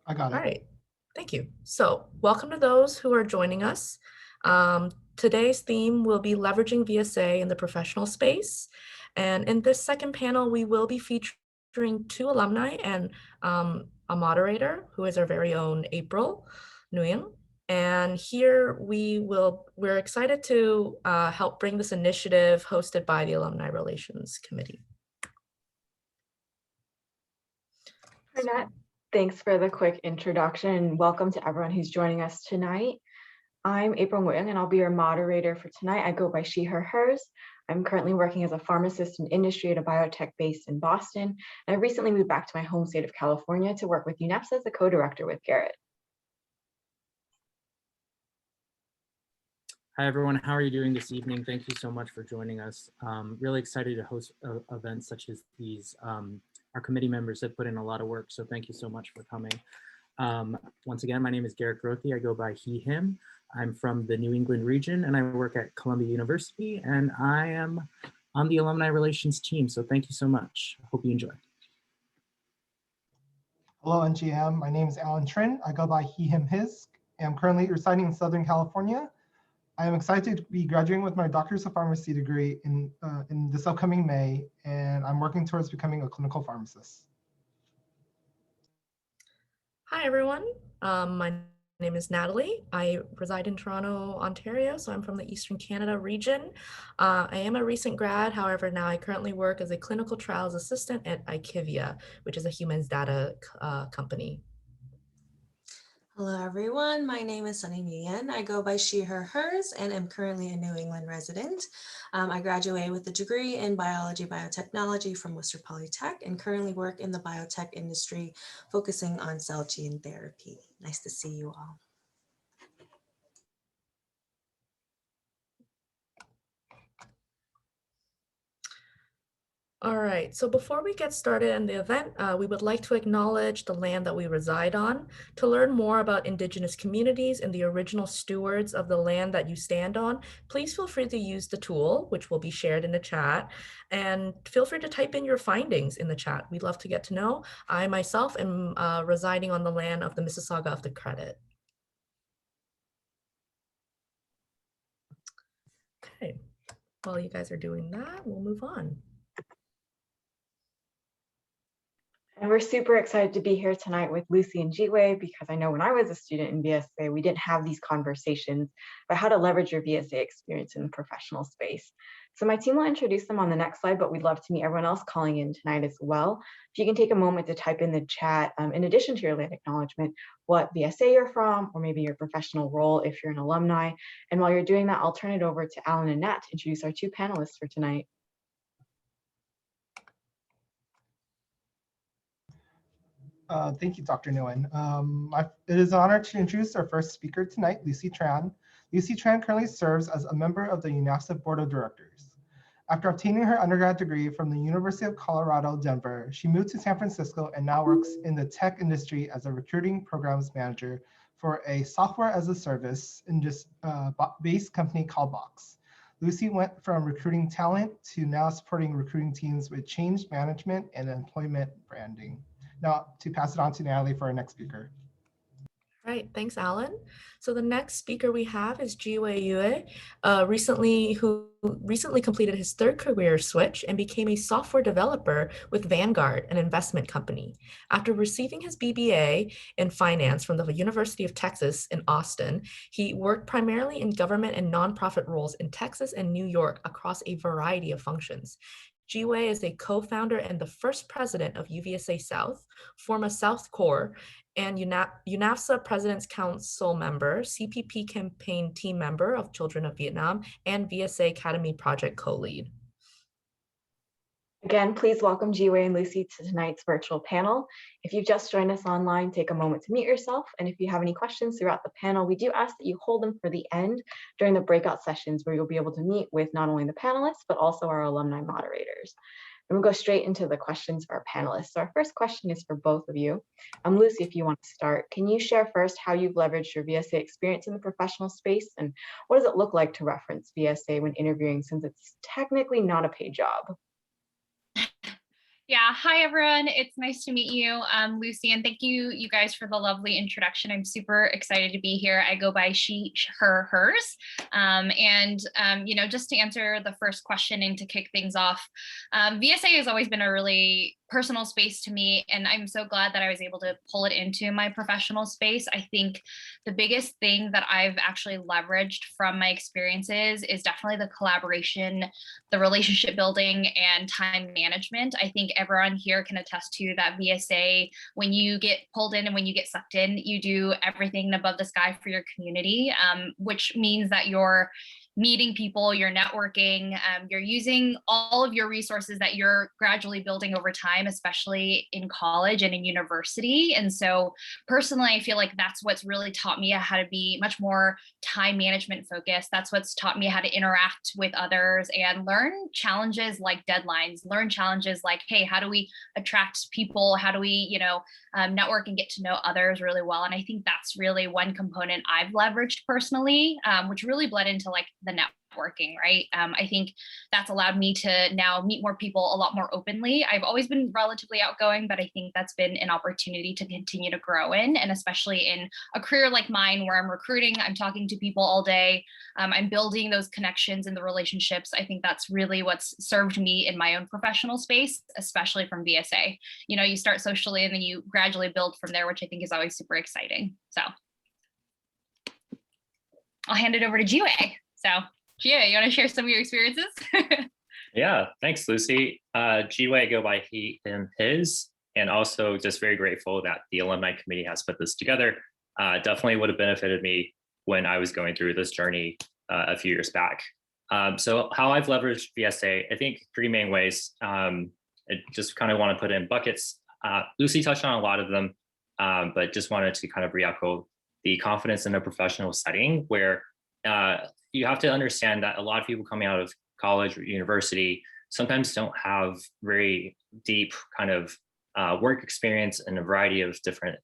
I got All it. right, thank you. So welcome to those who are joining us. Today's theme will be leveraging VSA in the professional space. And in this second panel, we will be featuring two alumni and a moderator who is our very own April Nguyen. And here we're excited to help bring this initiative hosted by the Alumni Relations Committee. Annette, thanks for the quick introduction. Welcome to everyone who's joining us tonight. I'm April Nguyen, and I'll be your moderator for tonight. I go by she, her, hers. I'm currently working as a pharmacist in industry at a biotech based in Boston. And I recently moved back to my home state of California to work with UNEPS as a co-director with Garrett. Hi, everyone. How are you doing this evening? Thank you so much for joining us. Really excited to host events such as these. Our committee members have put in a lot of work, so thank you so much for coming. Once again, my name is Garrett Grothy. I go by he, him. I'm from the New England region, and I work at Columbia University, and I am on the Alumni Relations team, so thank you so much. I hope you enjoy. Hello, NGM. My name is Alan Tran. I go by he, him, his. I'm currently residing in Southern California. I am excited to be graduating with my Doctor's of Pharmacy degree in this upcoming May, and I'm working towards becoming a clinical pharmacist. Hi, everyone. My name is Natalie. I reside in Toronto, Ontario, so I'm from the Eastern Canada region. I am a recent grad, however, now I currently work as a clinical trials assistant at IQVIA, which is a humans data company. Hello, everyone. My name is Sunny Nguyen. I go by she, her, hers, and am currently a New England resident. I graduated with a degree in biology biotechnology from Worcester Polytech and currently work in the biotech industry, focusing on cell gene therapy. Nice to see you all. All right, so before we get started in the event, we would like to acknowledge the land that we reside on. To learn more about Indigenous communities and the original stewards of the land that you stand on, please feel free to use the tool, which will be shared in the chat, and feel free to type in your findings in the chat. We'd love to get to know. I myself am residing on the land of the Mississauga of the Credit. Okay, while you guys are doing that, we'll move on. And we're super excited to be here tonight with Lucy and Jitwei because I know when I was a student in VSA, we didn't have these conversations about how to leverage your VSA experience in the professional space. So my team will introduce them on the next slide, but we'd love to meet everyone else calling in tonight as well. If you can take a moment to type in the chat, in addition to your land acknowledgement, what VSA you're from, or maybe your professional role if you're an alumni. And while you're doing that, I'll turn it over to Alan and Nat to introduce our two panelists for tonight. Thank you, Dr. Nguyen. It is an honor to introduce our first speaker tonight, Lucy Tran. Lucy Tran currently serves as a member of the UNAFSA Board of Directors. After obtaining her undergrad degree from the University of Colorado, Denver, she moved to San Francisco and now works in the tech industry as a recruiting programs manager for a software as a service based company called Box. Lucy went from recruiting talent to now supporting recruiting teams with change management and employment branding. Now to pass it on to Natalie for our next speaker. All right, thanks, Alan. So the next speaker we have is Jitwei Yue, who recently completed his third career switch and became a software developer with Vanguard, an investment company. After receiving his BBA in finance from the University of Texas in Austin, he worked primarily in government and nonprofit roles in Texas and New York across a variety of functions. Jitwei is a co-founder and the first president of UVSA South, former South Core, and UNAFSA President's Council member, CPP campaign team member of Children of Vietnam, and VSA Academy project co-lead. Again, please welcome Jitwei and Lucy to tonight's virtual panel. If you've just joined us online, take a moment to mute yourself. And if you have any questions throughout the panel, we do ask that you hold them for the end during the breakout sessions where you'll be able to meet with not only the panelists, but also our alumni moderators. And we'll go straight into the questions for our panelists. So our first question is for both of you. Lucy, if you want to start, can you share first how you've leveraged your VSA experience in the professional space? And what does it look like to reference VSA when interviewing, since it's technically not a paid job? Yeah, hi everyone. It's nice to meet you, Lucy, and thank you guys for the lovely introduction. I'm super excited to be here. I go by she, her, hers. Just to answer the first question and to kick things off, VSA has always been a really personal space to me, and I'm so glad that I was able to pull it into my professional space. I think the biggest thing that I've actually leveraged from my experiences is definitely the collaboration, the relationship building, and time management. I think everyone here can attest to that VSA, when you get pulled in and when you get sucked in, you do everything above the sky for your community, which means that you're meeting people, you're networking, you're using all of your resources that you're gradually building over time, especially in college and in university. And so personally, I feel like that's what's really taught me how to be much more time management focused. That's what's taught me how to interact with others and learn challenges like deadlines, learn challenges like, hey, how do we attract people? How do we, network and get to know others really well? And I think that's really one component I've leveraged personally, which really bled into like the networking, right? I think that's allowed me to now meet more people a lot more openly. I've always been relatively outgoing, but I think that's been an opportunity to continue to grow in, and especially in a career like mine where I'm recruiting, I'm talking to people all day, I'm building those connections and the relationships. I think that's really what's served me in my own professional space, especially from VSA. You start socially and then you gradually build from there, which I think is always super exciting. So I'll hand it over to Jiwei. So Jiwei, you want to share some of your experiences? Yeah, thanks, Lucy. Jiwei go by he, him, his, and also just very grateful that the Alumni Committee has put this together. Definitely would have benefited me when I was going through this journey a few years back. So how I've leveraged VSA, I think 3 main ways. I just kind of want to put it in buckets. Lucy touched on a lot of them, but just wanted to kind of re-echo the confidence in a professional setting where you have to understand that a lot of people coming out of college or university sometimes don't have very deep kind of work experience in a variety of different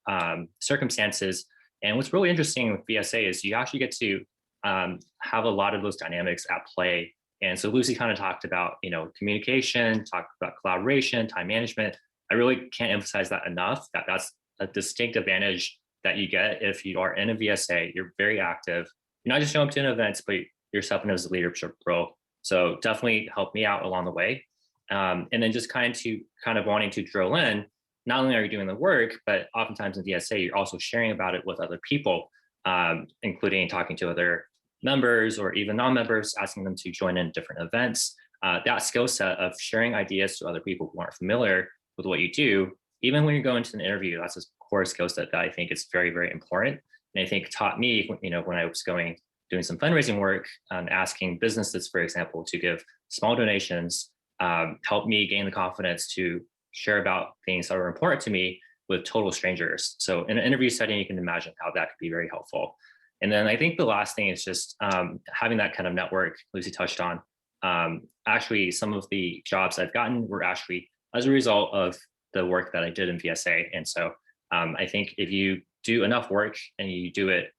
circumstances. And what's really interesting with VSA is you actually get to have a lot of those dynamics at play. And so Lucy kind of talked about, communication, talked about collaboration, time management. I really can't emphasize that enough, that that's a distinct advantage that you get if you are in a VSA. You're very active. You're not just showing up to an event, but you're stepping into a leadership role. So definitely help me out along the way. And then just kind of wanting to drill in, not only are you doing the work, but oftentimes in VSA, you're also sharing about it with other people, including talking to other members or even non-members, asking them to join in different events. That skill set of sharing ideas to other people who aren't familiar with what you do, even when you go into an interview, that's a core skill set that I think is very, very important. And I think taught me, when I was doing some fundraising work, asking businesses, for example, to give small donations, helped me gain the confidence to share about things that are important to me with total strangers. So in an interview setting, you can imagine how that could be very helpful. And then I think the last thing is just having that kind of network Lucy touched on. Actually, some of the jobs I've gotten were actually as a result of the work that I did in VSA. And so I think if you do enough work and you do it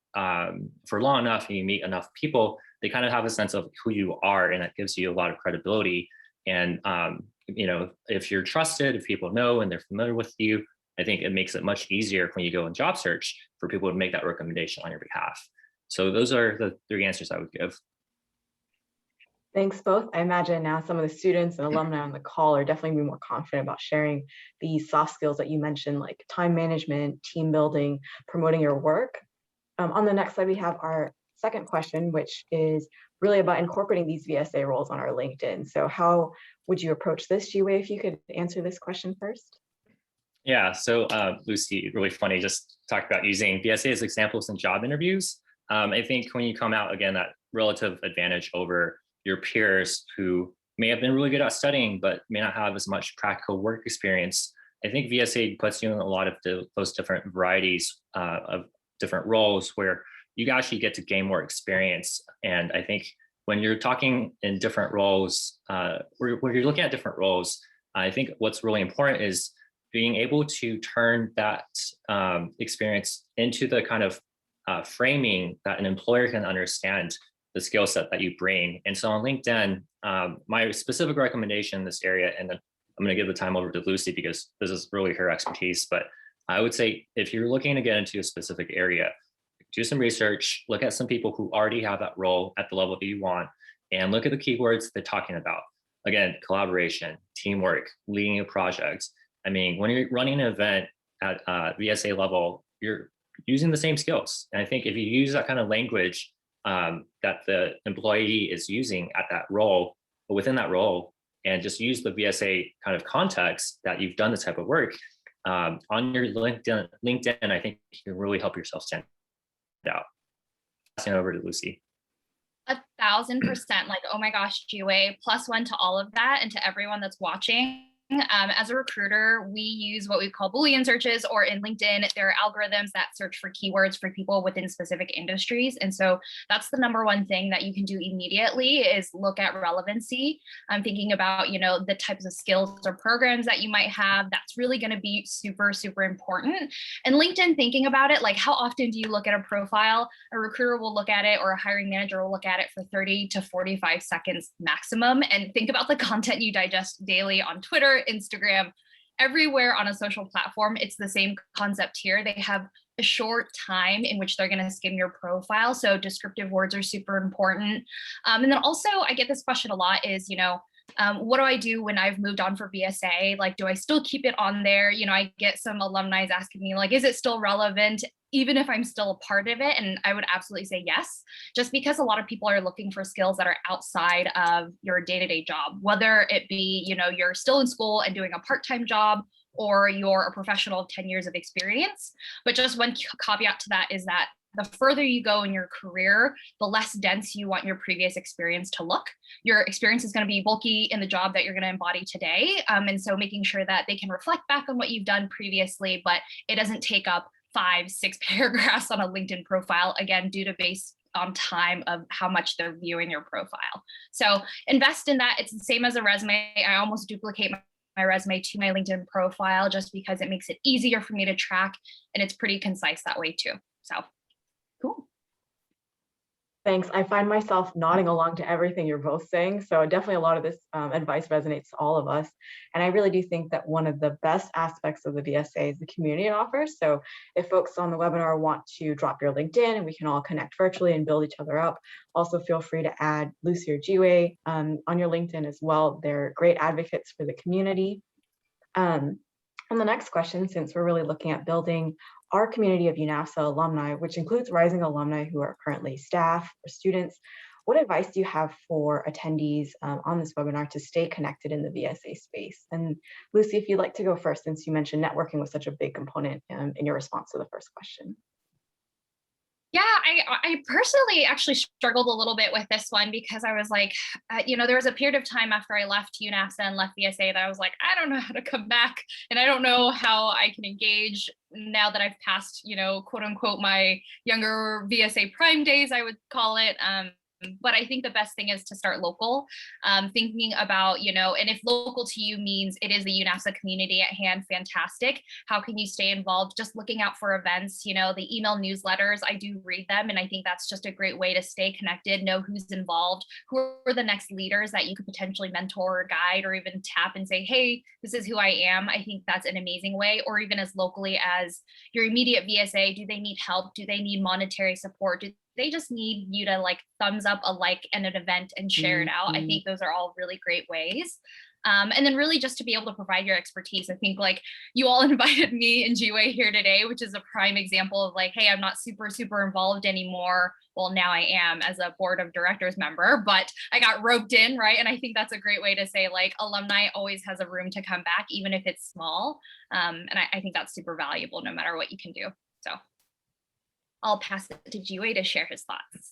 for long enough and you meet enough people, they kind of have a sense of who you are, and that gives you a lot of credibility. And if you're trusted, if people know and they're familiar with you, I think it makes it much easier when you go in job search for people to make that recommendation on your behalf. So those are the 3 answers I would give. Thanks both. I imagine now some of the students and alumni on the call are definitely be more confident about sharing these soft skills that you mentioned, like time management, team building, promoting your work. On the next slide, we have our second question, which is really about incorporating these VSA roles on our LinkedIn. So how would you approach this, Jiwei, if you could answer this question first? Yeah, so Lucy, really funny, just talked about using VSA as examples in job interviews. I think when you come out, again, that relative advantage over your peers who may have been really good at studying, but may not have as much practical work experience, I think VSA puts you in a lot of those different varieties of different roles where you actually get to gain more experience. And I think when you're talking in different roles, when you're looking at different roles, I think what's really important is being able to turn that experience into the kind of framing that an employer can understand the skill set that you bring. And so on LinkedIn, my specific recommendation in this area, and then I'm going to give the time over to Lucy because this is really her expertise. But I would say if you're looking to get into a specific area, do some research, look at some people who already have that role at the level that you want, and look at the keywords they're talking about. Again, collaboration, teamwork, leading a project. I mean, when you're running an event at VSA level, you're using the same skills. And I think if you use that kind of language that the employee is using at that role, or within that role, and just use the VSA kind of context that you've done this type of work on your LinkedIn, I think you can really help yourself stand out. Passing over to Lucy. 1,000%. Like, oh my gosh, GWA, +1 to all of that, and to everyone that's watching. As a recruiter, we use what we call Boolean searches, or in LinkedIn, there are algorithms that search for keywords for people within specific industries. And so that's the number one thing that you can do immediately is look at relevancy. I'm thinking about, you know, the types of skills or programs that you might have. That's really going to be super, super important. And LinkedIn, thinking about it, like how often do you look at a profile? A recruiter will look at it, or a hiring manager will look at it for 30 to 45 seconds maximum. And think about the content you digest daily on Twitter, Instagram, everywhere on a social platform. It's the same concept here. They have a short time in which they're going to skim your profile. So descriptive words are super important. And then also I get this question a lot is, you know, what do I do when I've moved on for VSA? Like, do I still keep it on there? You know, I get some alumni asking me like, is it still relevant? Even if I'm still a part of it? And I would absolutely say yes, just because a lot of people are looking for skills that are outside of your day-to-day job, whether it be, you know, you're still in school and doing a part-time job, or you're a professional of 10 years of experience. But just one caveat to that is that the further you go in your career, the less dense you want your previous experience to look. Your experience is going to be bulky in the job that you're going to embody today. And so making sure that they can reflect back on what you've done previously, but it doesn't take up 5-6 paragraphs on a LinkedIn profile, again, due to based on time of how much they're viewing your profile. So invest in that. It's the same as a resume. I almost duplicate my resume to my LinkedIn profile just because it makes it easier for me to track, and it's pretty concise that way too. So cool. Thanks. I find myself nodding along to everything you're both saying. So definitely a lot of this advice resonates to all of us. And I really do think that one of the best aspects of the VSA is the community it offers. So if folks on the webinar want to drop your LinkedIn and we can all connect virtually and build each other up, also feel free to add Lucy or GWA on your LinkedIn as well. They're great advocates for the community. On the next question, since we're really looking at building our community of UNAFSA alumni, which includes rising alumni who are currently staff or students, what advice do you have for attendees on this webinar to stay connected in the VSA space? And Lucy, if you'd like to go first, since you mentioned networking was such a big component in your response to the first question. Yeah, I personally actually struggled a little bit with this one because I was like, you know, there was a period of time after I left UNAFSA and left VSA that I was like, I don't know how to come back, and I don't know how I can engage now that I've passed, you know, quote unquote, my younger VSA prime days, I would call it. But I think the best thing is to start local, thinking about, you know, and if local to you means it is the UNAFSA community at hand, fantastic. How can you stay involved? Just looking out for events, you know, the email newsletters, I do read them. And I think that's just a great way to stay connected, know who's involved, who are the next leaders that you could potentially mentor or guide, or even tap and say, hey, this is who I am. I think that's an amazing way. Or even as locally as your immediate VSA, do they need help? Do they need monetary support? Do they just need you to like thumbs up a like and an event and share it out? I think those are all really great ways. And then really just to be able to provide your expertise. I think like you all invited me and GWA here today, which is a prime example of like, hey, I'm not super involved anymore. Well, now I am as a board of directors member, but I got roped in, right? And I think that's a great way to say like alumni always has a room to come back, even if it's small. And I think that's super valuable no matter what you can do. So I'll pass it to GWA to share his thoughts.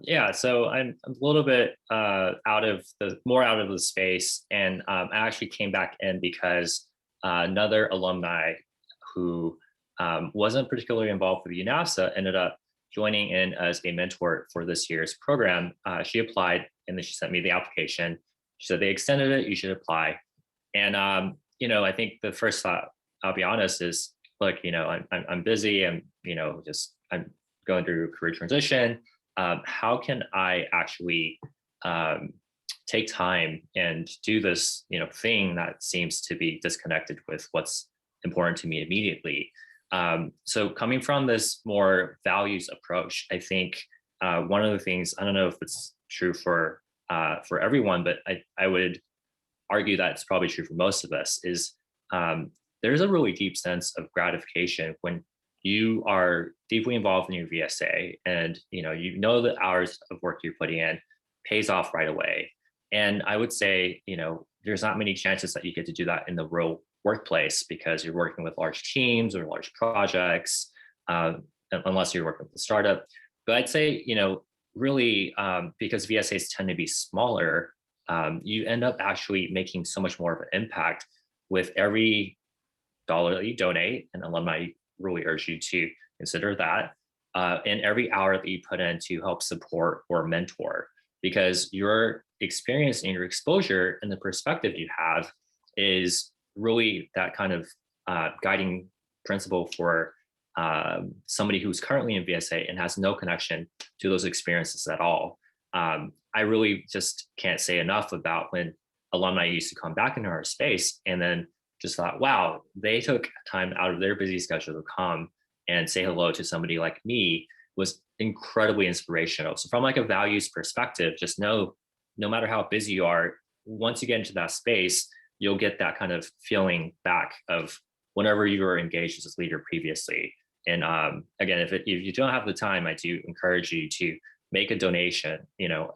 Yeah, so I'm a little bit out of the space, and I actually came back in because another alumni who wasn't particularly involved with UNAFSA ended up joining in as a mentor for this year's program. She applied, and then she sent me the application. She said they extended it, you should apply. And you know, I think the first thought, I'll be honest, is look, you know, I'm busy, and you know, I'm going through a career transition. How can I actually take time and do this, thing that seems to be disconnected with what's important to me immediately. So coming from this more values approach, I think one of the things, I don't know if it's true for everyone, but I would argue that it's probably true for most of us, is there's a really deep sense of gratification when you are deeply involved in your VSA and the hours of work you're putting in pays off right away. And I would say, there's not many chances that you get to do that in the real workplace because you're working with large teams or large projects, unless you're working with a startup. But I'd say, really, because VSAs tend to be smaller, you end up actually making so much more of an impact with every dollar that you donate. And alumni really urge you to consider that, and every hour that you put in to help support or mentor, because your experience and your exposure and the perspective you have is really that kind of guiding principle for somebody who's currently in VSA and has no connection to those experiences at all. I really just can't say enough about when alumni used to come back into our space and then just thought, wow, they took time out of their busy schedule to come and say hello to somebody like me was incredibly inspirational. So from like a values perspective, just know, no matter how busy you are, once you get into that space, you'll get that kind of feeling back of whenever you were engaged as a leader previously. And again, if you don't have the time, I do encourage you to make a donation.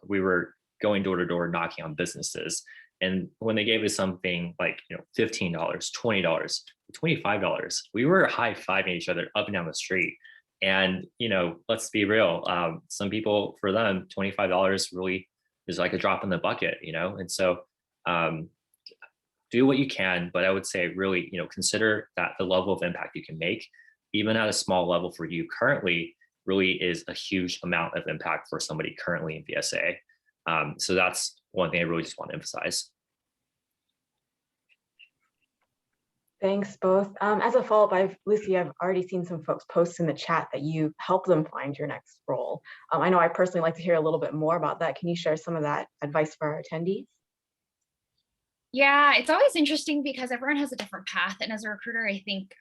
We were going door to door knocking on businesses. And when they gave us something like, $15, $20, $25, we were high-fiving each other up and down the street. And, let's be real, some people, for them, $25 really is like a drop in the bucket, And so do what you can, but I would say really, consider that the level of impact you can make, even at a small level for you currently, really is a huge amount of impact for somebody currently in VSA. So that's one thing I really just want to emphasize. Thanks both. As a follow-up, Lucy, I've already seen some folks post in the chat that you help them find your next role. I know I personally like to hear a little bit more about that. Can you share some of that advice for our attendees? Yeah, it's always interesting because everyone has a different path. And as a recruiter, I think,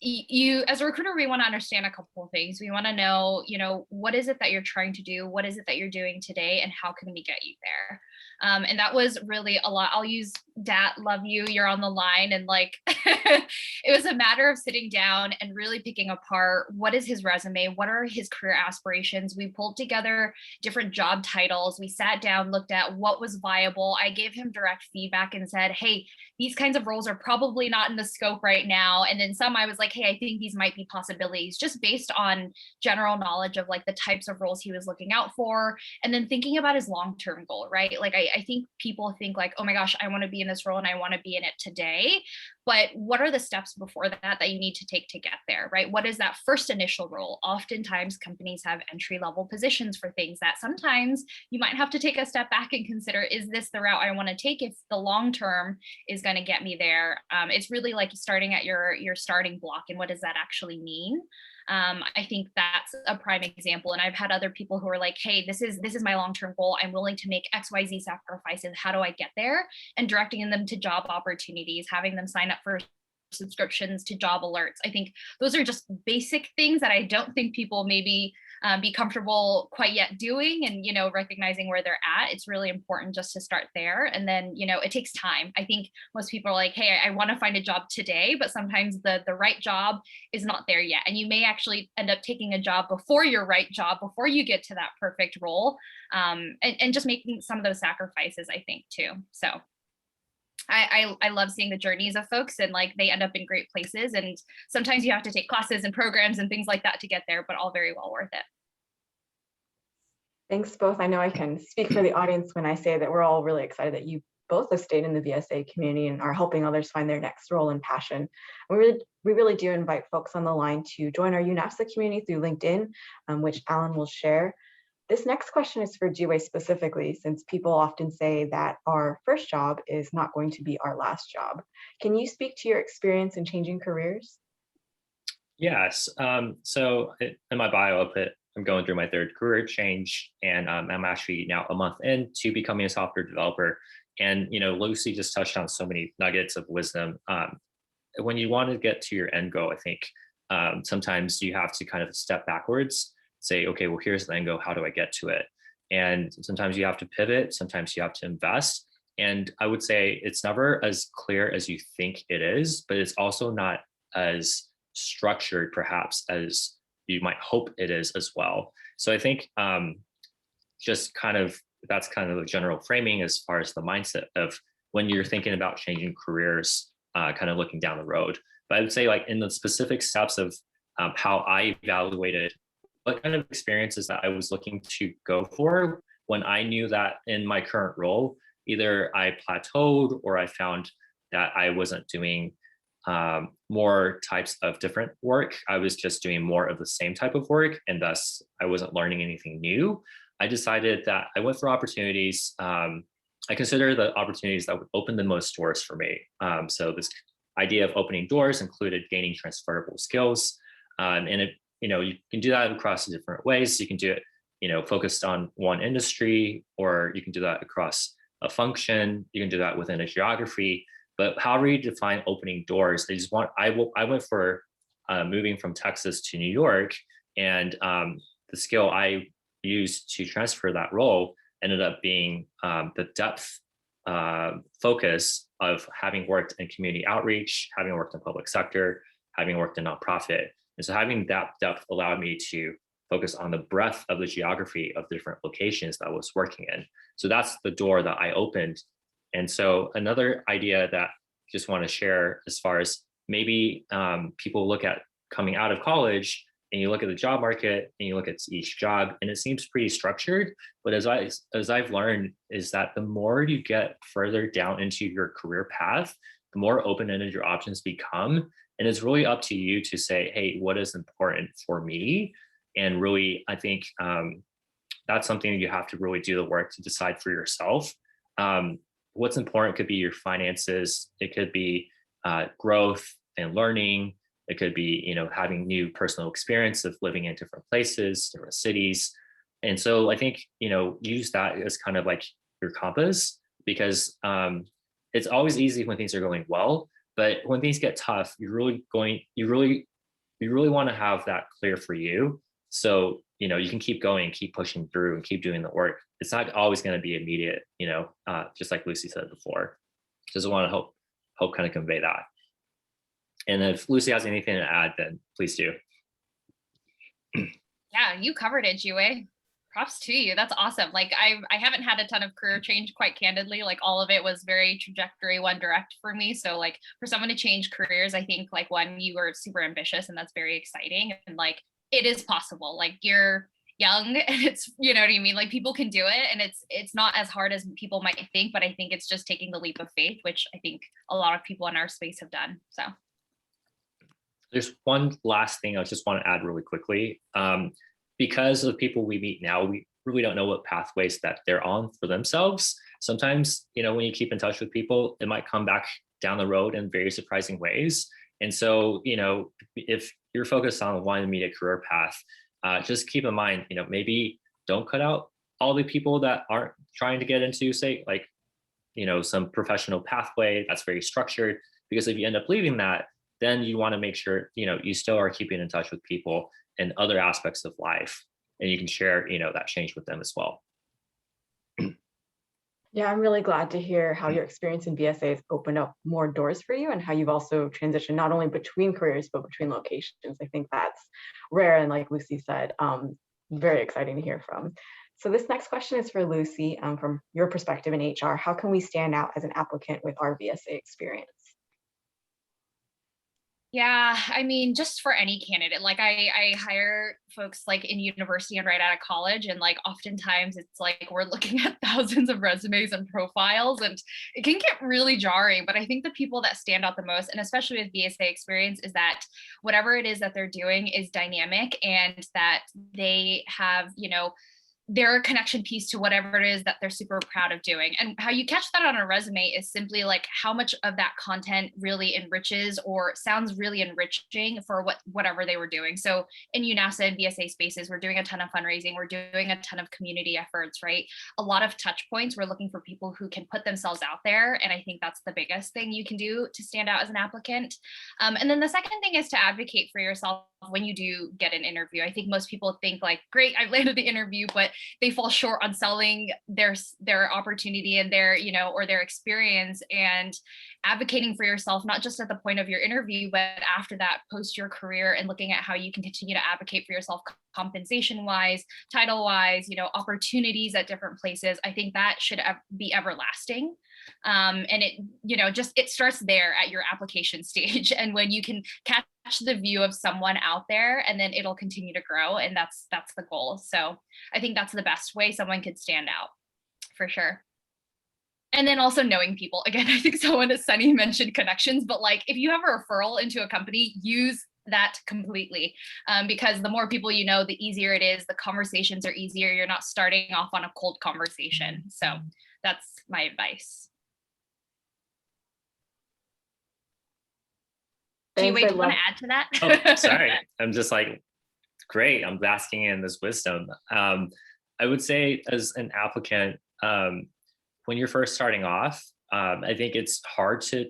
you as a recruiter, we want to understand a couple of things. We want to know, what is it that you're trying to do? What is it that you're doing today? And how can we get you there? And that was really a lot. I'll use Dat, love you, you're on the line. And like, it was a matter of sitting down and really picking apart, what is his resume? What are his career aspirations? We pulled together different job titles. We sat down, looked at what was viable. I gave him direct feedback and said, hey, these kinds of roles are probably not in the scope right now. And then some I was like, hey, I think these might be possibilities, just based on general knowledge of like the types of roles he was looking out for. And then thinking about his long-term goal, right? Like I think people think like, oh my gosh, I want to be in this role and I want to be in it today. But what are the steps before that you need to take to get there, right? What is that first initial role? Oftentimes companies have entry-level positions for things that sometimes you might have to take a step back and consider, is this the route I want to take if the long-term is going to get me there? It's really like starting at your starting block, and what does that actually mean? I think that's a prime example. And I've had other people who are like, hey, this is my long-term goal. I'm willing to make XYZ sacrifices. How do I get there? And directing them to job opportunities, having them sign up for subscriptions to job alerts. I think those are just basic things that I don't think people maybe be comfortable quite yet doing, and recognizing where they're at. It's really important just to start there, and then it takes time. I think most people are like, hey, I want to find a job today, but sometimes the right job is not there yet, and you may actually end up taking a job before your right job, before you get to that perfect role, and just making some of those sacrifices, I think, too. So I love seeing the journeys of folks, and like they end up in great places, and sometimes you have to take classes and programs and things like that to get there, but all very well worth it. Thanks both. I know I can speak for the audience when I say that we're all really excited that you both have stayed in the VSA community and are helping others find their next role and passion. We really do invite folks on the line to join our UNAFSA community through LinkedIn, which Alan will share. This next question is for Jiwei specifically, since people often say that our first job is not going to be our last job. Can you speak to your experience in changing careers? Yes. So in my bio, I put I'm going through my third career change, and I'm actually now a month into becoming a software developer. And Lucy just touched on so many nuggets of wisdom. When you want to get to your end goal, I think sometimes you have to kind of step backwards, say, okay, well, here's the end goal. How do I get to it? And sometimes you have to pivot. Sometimes you have to invest. And I would say it's never as clear as you think it is, but it's also not as structured, perhaps, as you might hope it is as well. So I think just kind of that's kind of the general framing as far as the mindset of when you're thinking about changing careers, kind of looking down the road. But I would say, like, in the specific steps of how I evaluated what kind of experiences that I was looking to go for when I knew that in my current role, either I plateaued or I found that I wasn't doing more types of different work. I was just doing more of the same type of work, and thus I wasn't learning anything new. I decided that I went for opportunities. I consider the opportunities that would open the most doors for me. So this idea of opening doors included gaining transferable skills, and you can do that across different ways. You can do it, focused on one industry, or you can do that across a function. You can do that within a geography. But however you define opening doors, I went for moving from Texas to New York, and the skill I used to transfer that role ended up being the depth focus of having worked in community outreach, having worked in public sector, having worked in nonprofit. And so having that depth allowed me to focus on the breadth of the geography of the different locations that I was working in. So that's the door that I opened. And so another idea that I just want to share, as far as maybe people look at coming out of college, and you look at the job market and you look at each job, and it seems pretty structured. But as I've learned, is that the more you get further down into your career path, the more open-ended your options become. And it's really up to you to say, hey, what is important for me? And really, I think that's something you have to really do the work to decide for yourself. What's important could be your finances. It could be growth and learning. It could be, having new personal experience of living in different places, different cities. And so I think, use that as kind of like your compass, because it's always easy when things are going well, but when things get tough, you really want to have that clear for you. So, you can keep going, keep pushing through, and keep doing the work. It's not always going to be immediate, just like Lucy said before. Just want to help kind of convey that. And if Lucy has anything to add, then please do. Yeah, you covered it, Jiwei. Props to you. That's awesome. Like I haven't had a ton of career change, quite candidly. Like all of it was very trajectory, one direct for me. So like for someone to change careers, I think like one, you were super ambitious, and that's very exciting. And like it is possible. Like you're young, and it's, you know what I mean? Like people can do it, and it's not as hard as people might think, but I think it's just taking the leap of faith, which I think a lot of people in our space have done. So there's one last thing I just want to add really quickly. Because of people we meet now, we really don't know what pathways that they're on for themselves. Sometimes, when you keep in touch with people, it might come back down the road in very surprising ways. And so, if you're focused on one immediate career path, just keep in mind, maybe don't cut out all the people that aren't trying to get into, say, like, some professional pathway that's very structured, because if you end up leaving that, then you want to make sure, you still are keeping in touch with people in other aspects of life, and you can share, that change with them as well. Yeah, I'm really glad to hear how your experience in VSA has opened up more doors for you, and how you've also transitioned not only between careers, but between locations. I think that's rare, and like Lucy said, very exciting to hear from. So this next question is for Lucy. From your perspective in HR, how can we stand out as an applicant with our VSA experience? Yeah, I mean, just for any candidate, like I hire folks like in university and right out of college, and like oftentimes it's like we're looking at thousands of resumes and profiles, and it can get really jarring. But I think the people that stand out the most, and especially with VSA experience, is that whatever it is that they're doing is dynamic, and that they have, their connection piece to whatever it is that they're super proud of doing. And how you catch that on a resume is simply like how much of that content really enriches or sounds really enriching for whatever they were doing. So in UNASA and VSA spaces, we're doing a ton of fundraising, we're doing a ton of community efforts, right? A lot of touch points. We're looking for people who can put themselves out there. And I think that's the biggest thing you can do to stand out as an applicant. And then the second thing is to advocate for yourself when you do get an interview. I think most people think like, great, I've landed the interview, but they fall short on selling their opportunity and their, you know, or their experience, and advocating for yourself, not just at the point of your interview, but after that, post your career, and looking at how you can continue to advocate for yourself compensation wise, title wise, you know, opportunities at different places. I think that should be everlasting. And it, you know, just, it starts there at your application stage. And when you can catch the view of someone out there, and then it'll continue to grow. And that's the goal. So I think that's the best way someone could stand out, for sure. And then also knowing people. Again, I think Sunny mentioned connections, but like if you have a referral into a company, use that completely, because the more people you know, the easier it is. The conversations are easier. You're not starting off on a cold conversation. So that's my advice. Thanks, do you want to add to that? Oh, sorry. I'm just like, great. I'm basking in this wisdom. I would say as an applicant, when you're first starting off, I think it's hard to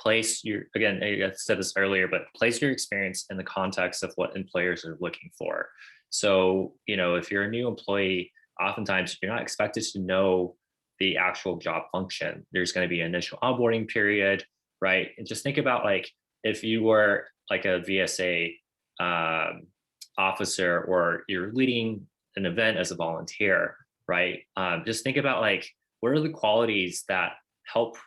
place again, I said this earlier, but place your experience in the context of what employers are looking for. So, you know, if you're a new employee, oftentimes you're not expected to know the actual job function. There's going to be an initial onboarding period, right? And just think about like, if you were like a VSA officer, or you're leading an event as a volunteer, right? Just think about like, what are the qualities that help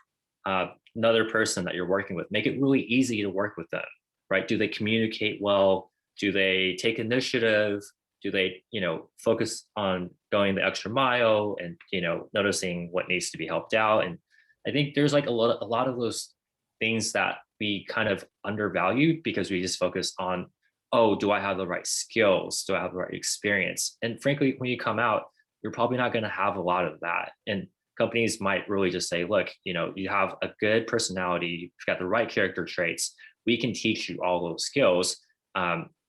another person that you're working with make it really easy to work with them, right? Do they communicate well? Do they take initiative? Do they, you know, focus on going the extra mile and, you know, noticing what needs to be helped out? And I think there's like a lot of those things that we kind of undervalued because we just focus on, oh, do I have the right skills? Do I have the right experience? And frankly, when you come out, you're probably not going to have a lot of that. And companies might really just say, look, you know, you have a good personality, you've got the right character traits, we can teach you all those skills.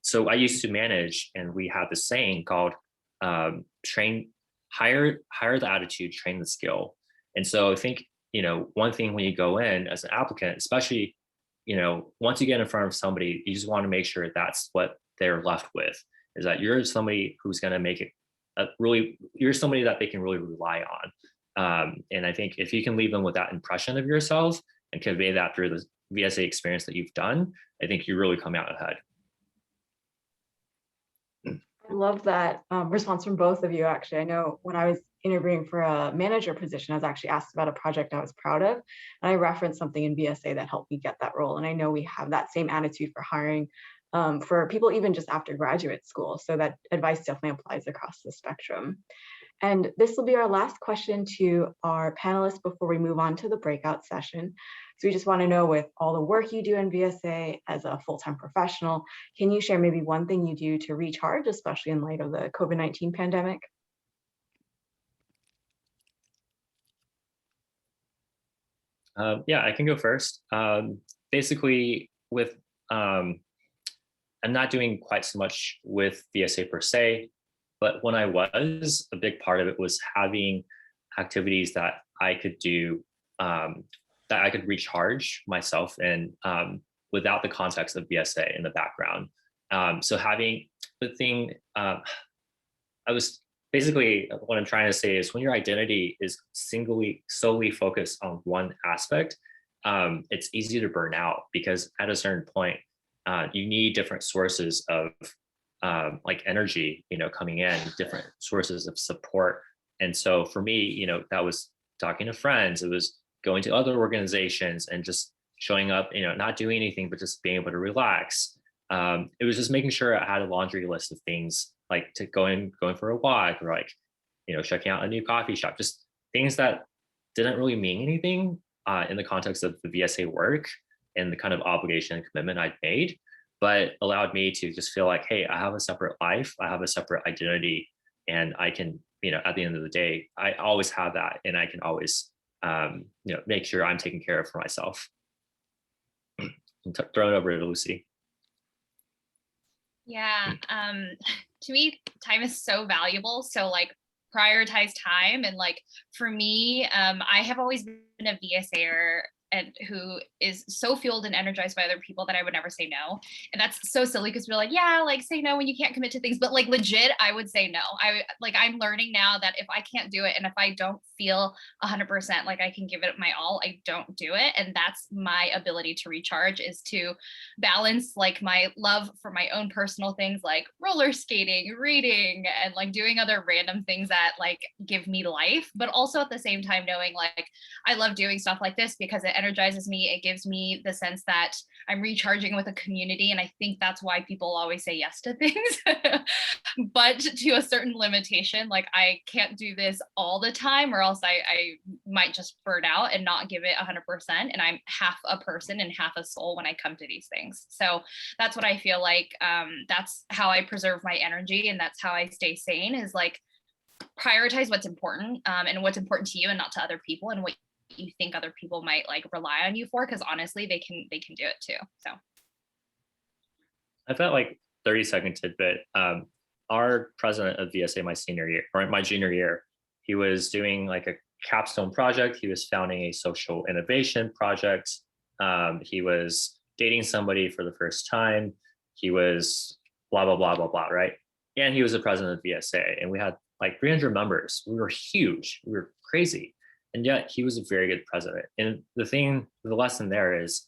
So I used to manage, and we had this saying called hire the attitude, train the skill. And so I think, you know, one thing when you go in as an applicant, especially, you know, once you get in front of somebody, you just want to make sure that's what they're left with, is that you're somebody who's going to make it you're somebody that they can really rely on. And I think if you can leave them with that impression of yourself and convey that through the VSA experience that you've done, I think you really come out ahead. I love that response from both of you, actually. I know when I was interviewing for a manager position, I was actually asked about a project I was proud of, and I referenced something in VSA that helped me get that role. And I know we have that same attitude for hiring for people even just after graduate school. So that advice definitely applies across the spectrum. And this will be our last question to our panelists before we move on to the breakout session. So we just want to know, with all the work you do in VSA as a full-time professional, can you share maybe one thing you do to recharge, especially in light of the COVID-19 pandemic? Yeah, I can go first. Basically, with I'm not doing quite so much with VSA per se, but when I was, a big part of it was having activities that I could do, that I could recharge myself in without the context of VSA in the background. So having the thing, I was basically, what I'm trying to say is when your identity is solely focused on one aspect, it's easy to burn out, because at a certain point, you need different sources of like energy, you know, coming in, different sources of support. And so for me, you know, that was talking to friends, it was going to other organizations and just showing up, you know, not doing anything, but just being able to relax. It was just making sure I had a laundry list of things, like to going for a walk, or like, you know, checking out a new coffee shop, just things that didn't really mean anything in the context of the VSA work and the kind of obligation and commitment I'd made, but allowed me to just feel like, hey, I have a separate life, I have a separate identity, and I can at the end of the day, I always have that, and I can always, make sure I'm taken care of for myself. Throw it over to Lucy. Yeah, to me, time is so valuable. So like prioritize time. And like for me, I have always been a VSAer and who is so fueled and energized by other people that I would never say no. And that's so silly because we're like, yeah, like say no when you can't commit to things, but like legit, I would say no. I'm learning now that if I can't do it and if I don't feel 100% like I can give it my all, I don't do it. And that's my ability to recharge, is to balance like my love for my own personal things like roller skating, reading, and like doing other random things that like give me life, but also at the same time knowing like I love doing stuff like this because it energizes me. It gives me the sense that I'm recharging with a community. And I think that's why people always say yes to things. But to a certain limitation, like I can't do this all the time or else I might just burn out and not give it 100%. And I'm half a person and half a soul when I come to these things. So that's what I feel like. That's how I preserve my energy. And that's how I stay sane, is like prioritize what's important, and what's important to you and not to other people, and what you think other people might like rely on you for, because honestly they can do it too. So I felt like 30-second tidbit. Our president of VSA my senior year or my junior year, he was doing like a capstone project. He was founding a social innovation project. He was dating somebody for the first time. He was blah, blah, blah, blah, blah, right? And he was the president of VSA, and we had like 300 members. We were huge. We were crazy. And yet he was a very good president. And the lesson there is,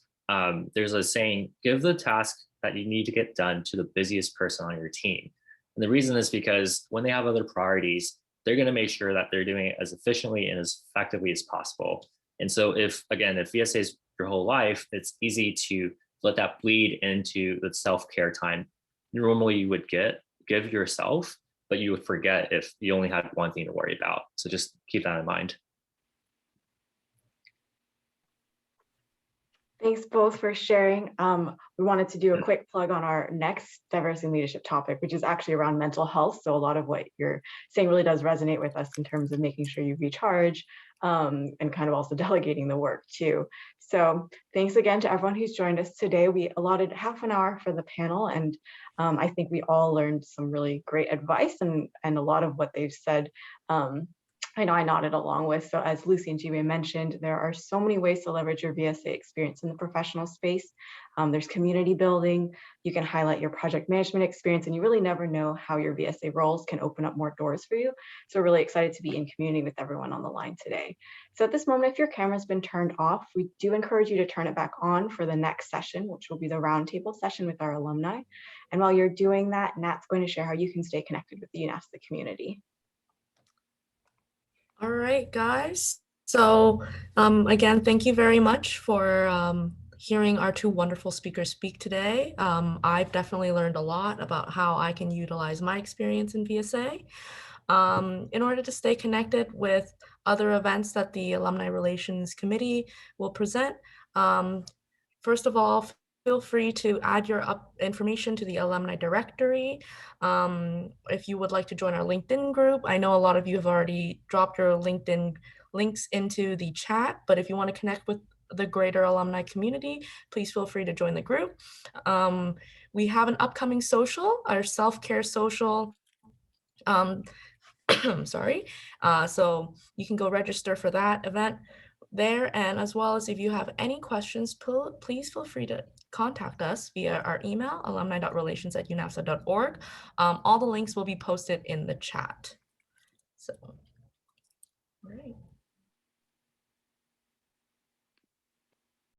there's a saying, give the task that you need to get done to the busiest person on your team. And the reason is because when they have other priorities, they're going to make sure that they're doing it as efficiently and as effectively as possible. And so if VSA is your whole life, it's easy to let that bleed into the self-care time normally you would give yourself, but you would forget if you only had one thing to worry about. So just keep that in mind. Thanks both for sharing. We wanted to do a quick plug on our next diversity and leadership topic, which is actually around mental health. So a lot of what you're saying really does resonate with us in terms of making sure you recharge, and kind of also delegating the work too. So thanks again to everyone who's joined us today. We allotted half an hour for the panel, and I think we all learned some really great advice, and a lot of what they've said I know I nodded along with. So as Lucy and Jiwei mentioned, there are so many ways to leverage your VSA experience in the professional space. There's community building. You can highlight your project management experience, and you really never know how your VSA roles can open up more doors for you. So we're really excited to be in community with everyone on the line today. So at this moment, if your camera's been turned off, we do encourage you to turn it back on for the next session, which will be the roundtable session with our alumni. And while you're doing that, Nat's going to share how you can stay connected with the UNAFSA community. All right, guys. So again, thank you very much for hearing our two wonderful speakers speak today. I've definitely learned a lot about how I can utilize my experience in VSA in order to stay connected with other events that the Alumni Relations Committee will present. First of all, feel free to add your information to the alumni directory. If you would like to join our LinkedIn group, I know a lot of you have already dropped your LinkedIn links into the chat, but if you want to connect with the greater alumni community, please feel free to join the group. We have an upcoming social, our self-care social. Sorry. So you can go register for that event there, and as well as if you have any questions, please feel free to contact us via our email, alumni.relations@unafsa.org. All the links will be posted in the chat. So, all right.